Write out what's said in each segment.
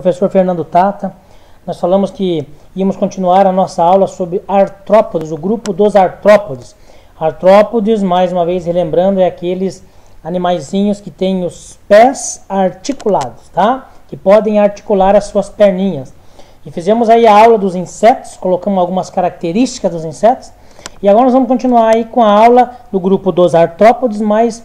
professor Fernando Tata. Nós falamos que íamos continuar a nossa aula sobre artrópodes, o grupo dos artrópodes. Artrópodes, mais uma vez relembrando, é aqueles animaizinhos que têm os pés articulados, tá? Que podem articular as suas perninhas. E fizemos aí a aula dos insetos, colocamos algumas características dos insetos. E agora nós vamos continuar aí com a aula do grupo dos artrópodes, mais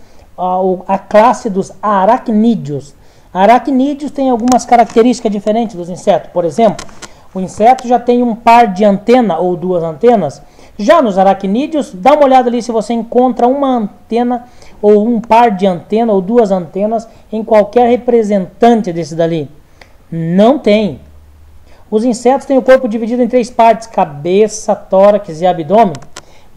a classe dos aracnídeos. Aracnídeos tem algumas características diferentes dos insetos. Por exemplo, o inseto já tem um par de antena ou duas antenas. Já nos aracnídeos, dá uma olhada ali se você encontra uma antena ou um par de antena ou duas antenas em qualquer representante desse dali. Não tem. Os insetos têm o corpo dividido em três partes: cabeça, tórax e abdômen.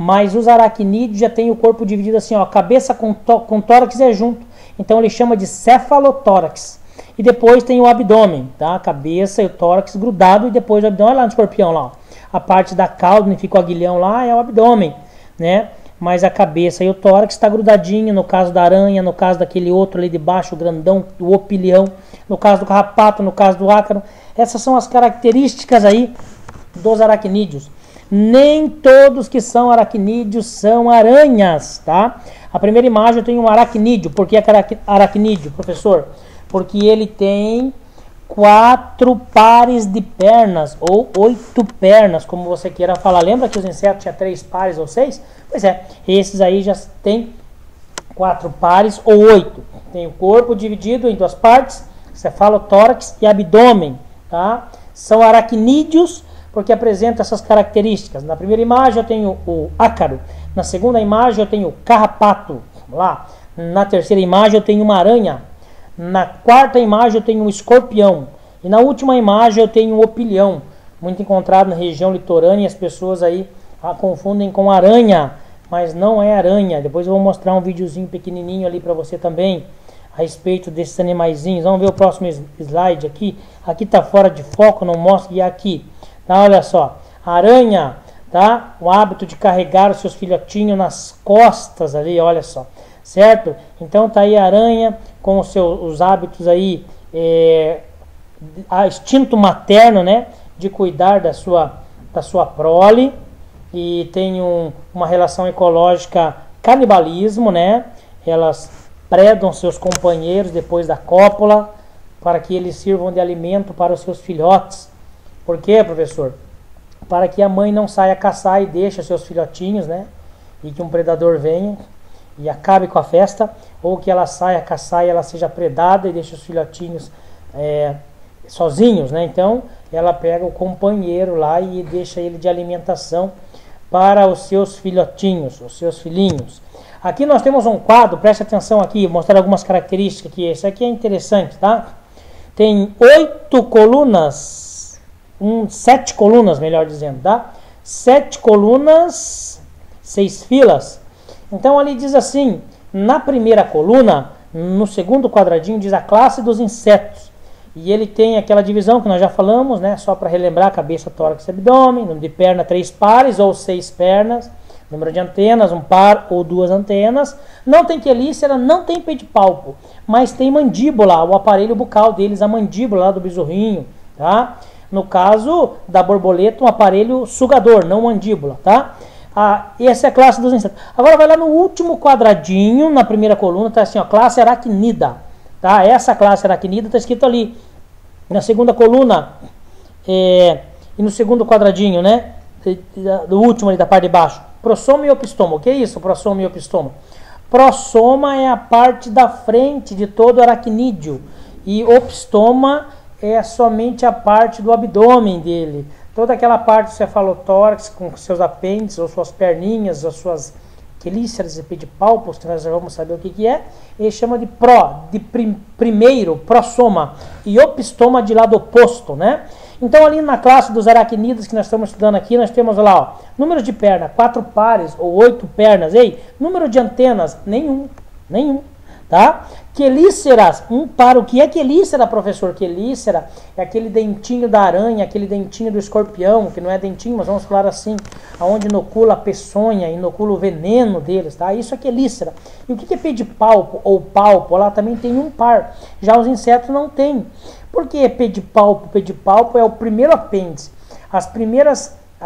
Mas os aracnídeos já têm o corpo dividido assim, ó, cabeça com tórax é junto. Então ele chama de cefalotórax. E depois tem o abdômen, tá? A cabeça e o tórax grudado e depois o abdômen. Olha lá no escorpião lá, ó. A parte da cauda, onde fica o aguilhão lá, é o abdômen, né? Mas a cabeça e o tórax está grudadinho, no caso da aranha, no caso daquele outro ali de baixo, o grandão, o opilião, no caso do carrapato, no caso do ácaro. Essas são as características aí dos aracnídeos. Nem todos que são aracnídeos são aranhas, tá? A primeira imagem eu tenho um aracnídeo. Por que aracnídeo, professor? Porque ele tem 4 pares de pernas, ou 8 pernas, como você queira falar. Lembra que os insetos tinham 3 pares ou 6? Pois é, esses aí já tem 4 pares ou 8. Tem o corpo dividido em 2 partes, cefalotórax e abdômen, tá? São aracnídeos porque apresentam essas características. Na primeira imagem eu tenho o ácaro, na segunda imagem eu tenho o carrapato, lá. Na terceira imagem eu tenho uma aranha, na quarta imagem eu tenho um escorpião e na última imagem eu tenho um opilião, muito encontrado na região litorânea. As pessoas aí confundem com aranha, mas não é aranha. Depois eu vou mostrar um videozinho pequenininho ali para você também a respeito desses animaizinhos. Vamos ver o próximo slide aqui. Aqui tá fora de foco, não mostra, e aqui, tá? Olha só, aranha, tá? O hábito de carregar os seus filhotinhos nas costas ali, olha só, certo? Então tá aí a aranha com os hábitos aí, instinto materno, né? De cuidar da sua prole, e tem uma relação ecológica, canibalismo, né? Elas predam seus companheiros depois da cópula para que eles sirvam de alimento para os seus filhotes. Por quê, professor? Para que a mãe não saia a caçar e deixe seus filhotinhos, né? E que um predador venha e acabe com a festa, ou que ela saia a caçar e ela seja predada e deixe os filhotinhos sozinhos, né? Então ela pega o companheiro lá e deixa ele de alimentação para os seus filhotinhos, os seus filhinhos. Aqui nós temos um quadro, preste atenção aqui, mostrar algumas características aqui. Esse aqui é interessante, tá? Tem 8 colunas, 7 colunas, melhor dizendo, tá? 7 colunas, 6 filas. Então ali diz assim, na primeira coluna, no segundo quadradinho, diz a classe dos insetos. E ele tem aquela divisão que nós já falamos, né? Só para relembrar: cabeça, tórax e abdômen, número de perna 3 pares ou 6 pernas, número de antenas 1 par ou 2 antenas. Não tem quelícera, não tem pedipalpo, mas tem mandíbula, o aparelho bucal deles, a mandíbula lá do besorrinho, tá? No caso da borboleta, um aparelho sugador, não mandíbula, tá? Essa é a classe dos insetos. Agora vai lá no último quadradinho, na primeira coluna, tá assim, ó, classe aracnida, tá? Essa classe aracnida tá escrito ali na segunda coluna, e no segundo quadradinho, né? Do último ali da parte de baixo, prossoma e opistoma. O que é isso, prossoma e opistoma? Prossoma é a parte da frente de todo aracnídeo e opistoma é somente a parte do abdômen dele. Toda aquela parte do cefalotórax com seus apêndices, ou suas perninhas, ou suas quelíceras e pedipalpos, que nós já vamos saber o que é, ele chama de primeiro, prossoma, e opistoma de lado oposto, né? Então ali na classe dos aracnídeos que nós estamos estudando aqui, nós temos lá, ó, número de perna, 4 pares ou 8 pernas. Ei, número de antenas, nenhum, tá? Quelíceras, 1 par. O que é quelícera, professor? Quelícera é aquele dentinho da aranha, aquele dentinho do escorpião, que não é dentinho, mas vamos falar assim, aonde inocula a peçonha, inocula o veneno deles, tá? Isso é quelícera. E o que é pedipalpo ou palpo? Lá também tem 1 par. Já os insetos não tem. Por que pedipalpo? Pedipalpo é o primeiro apêndice.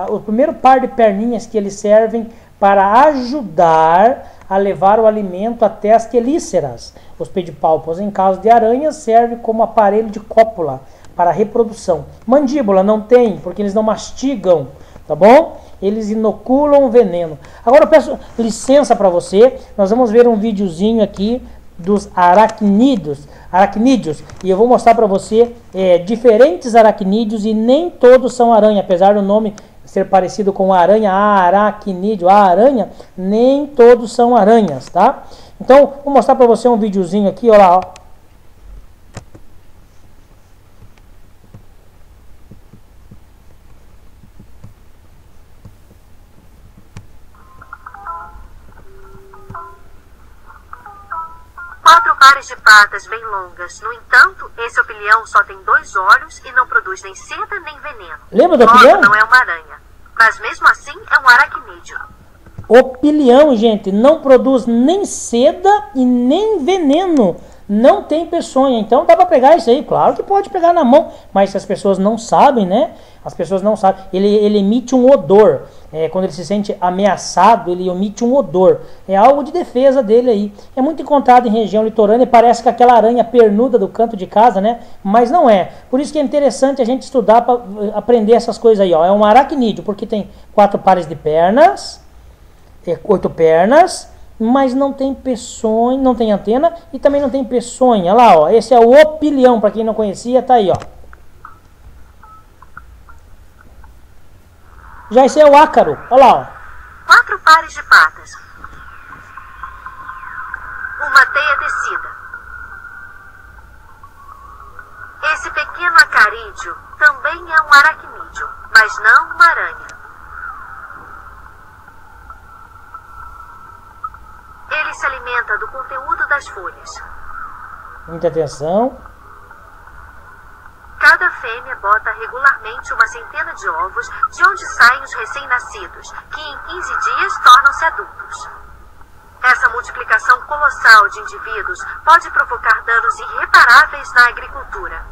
O primeiro par de perninhas que eles servem para ajudar a levar o alimento até as quelíceras. Os pedipalpos, em caso de aranhas, servem como aparelho de cópula para a reprodução. Mandíbula não tem, porque eles não mastigam, tá bom? Eles inoculam veneno. Agora eu peço licença para você, nós vamos ver um videozinho aqui dos aracnídeos, e eu vou mostrar para você diferentes aracnídeos, e nem todos são aranha, apesar do nome ser parecido com a aranha, aracnídeo, a aranha, nem todos são aranhas, tá? Então, vou mostrar para você um videozinho aqui, olha lá, ó. Quatro pares de patas bem longas. No entanto, esse opilião só tem 2 olhos e não produz nem seda nem veneno. Lembra do opilião? Não é uma aranha, mas mesmo assim é um aracnídeo. Opilião, gente, não produz nem seda e nem veneno. Não tem peçonha. Então dá para pegar isso aí. Claro que pode pegar na mão, mas se as pessoas não sabem, né? As pessoas não sabem. Ele emite um odor. Quando ele se sente ameaçado, ele emite um odor. É algo de defesa dele aí. É muito encontrado em região litorânea e parece que aquela aranha pernuda do canto de casa, né? Mas não é. Por isso que é interessante a gente estudar para aprender essas coisas aí, ó. É um aracnídeo, porque tem 4 pares de pernas, 8 pernas, mas não tem peçonha, não tem antena e também não tem peçonha. Olha lá, ó. Esse é o opilião, para quem não conhecia, tá aí, ó. Já esse é o ácaro, olha lá, ó. 4 pares de patas. Uma teia tecida. Esse pequeno acarídeo também é um aracnídeo, mas não uma aranha. Ele se alimenta do conteúdo das folhas. Muita atenção. Cada fêmea bota regularmente uma centena de ovos, de onde saem os recém-nascidos, que em 15 dias tornam-se adultos. Essa multiplicação colossal de indivíduos pode provocar danos irreparáveis na agricultura.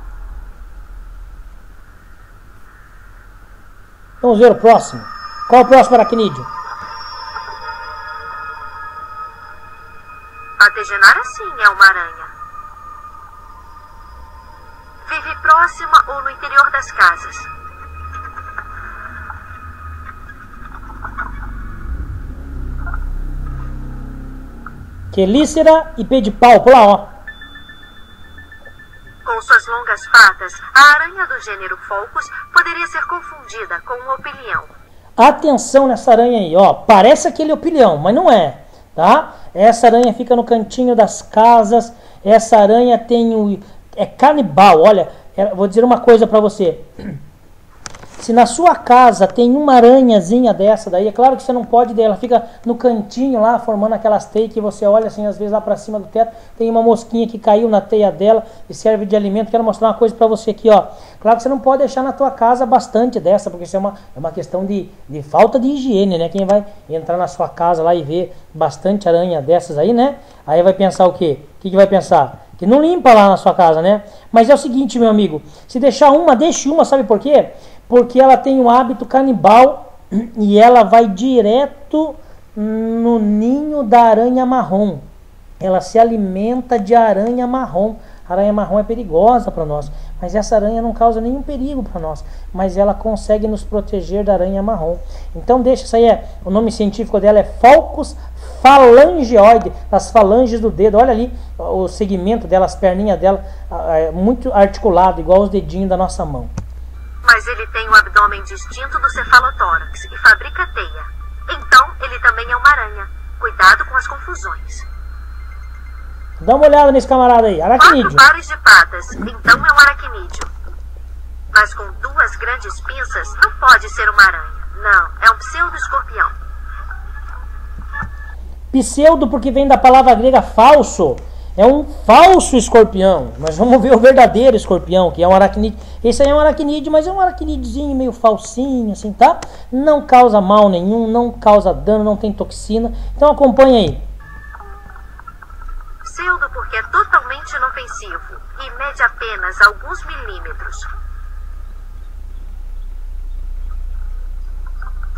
Vamos ver o próximo. Qual é o próximo aracnídeo? A tegenara, sim, é uma aranha. Vive próxima ou no interior das casas. Quelícera e pedipalpo, lá, ó. Com suas longas patas, a aranha do gênero Pholcus poderia ser confundida com um opilião. Atenção nessa aranha aí, ó. Parece aquele opilião, mas não é, tá? Essa aranha fica no cantinho das casas. Essa aranha é canibal. Olha, vou dizer uma coisa para você. Se na sua casa tem uma aranhazinha dessa daí, é claro que você não pode, ela fica no cantinho lá, formando aquelas teias que você olha assim, às vezes lá para cima do teto, tem uma mosquinha que caiu na teia dela e serve de alimento. Quero mostrar uma coisa para você aqui, ó. Claro que você não pode deixar na tua casa bastante dessa, porque isso é uma questão de falta de higiene, né? Quem vai entrar na sua casa lá e ver bastante aranha dessas aí, né? Aí vai pensar o quê? O que vai pensar? Que não limpa lá na sua casa, né? Mas é o seguinte, meu amigo, se deixar uma, deixe uma, sabe por quê? Porque ela tem um hábito canibal e ela vai direto no ninho da aranha marrom. Ela se alimenta de aranha marrom. A aranha marrom é perigosa para nós, mas essa aranha não causa nenhum perigo para nós, mas ela consegue nos proteger da aranha marrom. Então deixa isso aí, o nome científico dela é Pholcus phalangeoide, as falanges do dedo. Olha ali o segmento dela, as perninhas dela, muito articulado, igual os dedinhos da nossa mão. Mas ele tem o abdômen distinto do cefalotórax e fabrica teia. Então, ele também é uma aranha. Cuidado com as confusões. Dá uma olhada nesse camarada aí, aracnídeo. 4 pares de patas, então é um aracnídeo. Mas com 2 grandes pinças, não pode ser uma aranha. Não, é um pseudo-escorpião. Pseudo porque vem da palavra grega falso. É um falso escorpião. Mas vamos ver o verdadeiro escorpião, que é um aracnídeo. Esse aí é um aracnídeo, mas é um aracnídeozinho meio falsinho, assim, tá? Não causa mal nenhum, não causa dano, não tem toxina. Então acompanha aí. Pseudo porque é totalmente inofensivo e mede apenas alguns milímetros.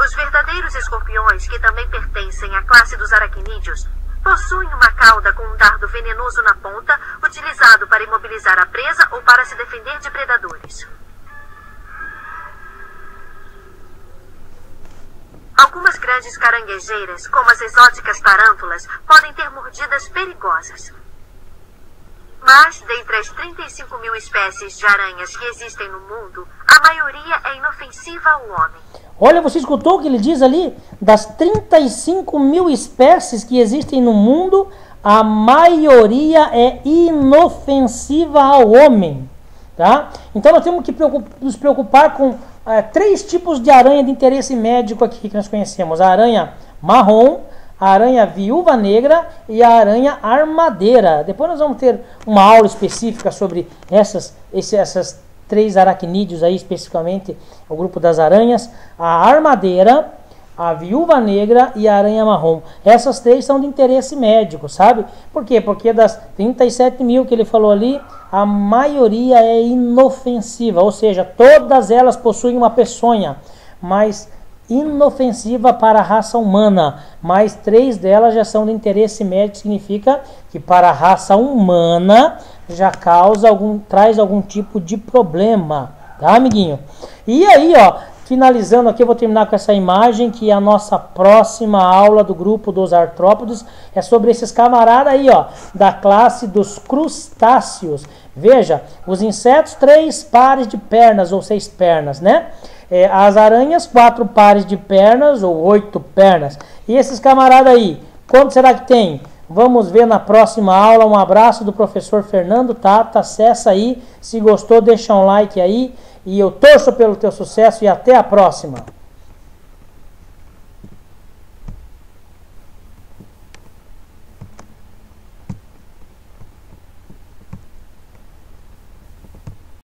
Os verdadeiros escorpiões, que também pertencem à classe dos aracnídeos, possuem uma cauda com um dardo venenoso na ponta, utilizado para imobilizar a presa ou para se defender de predadores. Algumas grandes caranguejeiras, como as exóticas tarântulas, podem ter mordidas perigosas. Mas, dentre as 35 mil espécies de aranhas que existem no mundo, a maioria é inofensiva ao homem. Olha, você escutou o que ele diz ali? Das 35 mil espécies que existem no mundo, a maioria é inofensiva ao homem. Tá? Então nós temos que nos preocupar com 3 tipos de aranha de interesse médico aqui que nós conhecemos. A aranha marrom, a aranha viúva negra e a aranha armadeira. Depois nós vamos ter uma aula específica sobre essas 3 aracnídeos aí, especificamente o grupo das aranhas. A armadeira, a viúva negra e a aranha marrom. Essas 3 são de interesse médico, sabe? Por quê? Porque das 37 mil que ele falou ali, a maioria é inofensiva, ou seja, todas elas possuem uma peçonha, mas inofensiva para a raça humana, mas 3 delas já são de interesse médico, significa que para a raça humana já traz algum tipo de problema, tá, amiguinho? E aí, ó, finalizando aqui, eu vou terminar com essa imagem, que a nossa próxima aula do grupo dos artrópodes é sobre esses camaradas aí, ó, da classe dos crustáceos. Veja, os insetos, 3 pares de pernas ou 6 pernas, né? As aranhas, 4 pares de pernas ou 8 pernas. E esses camaradas aí, quanto será que tem? Vamos ver na próxima aula. Um abraço do professor Fernando Tata. Acessa aí. Se gostou, deixa um like aí. E eu torço pelo teu sucesso e até a próxima.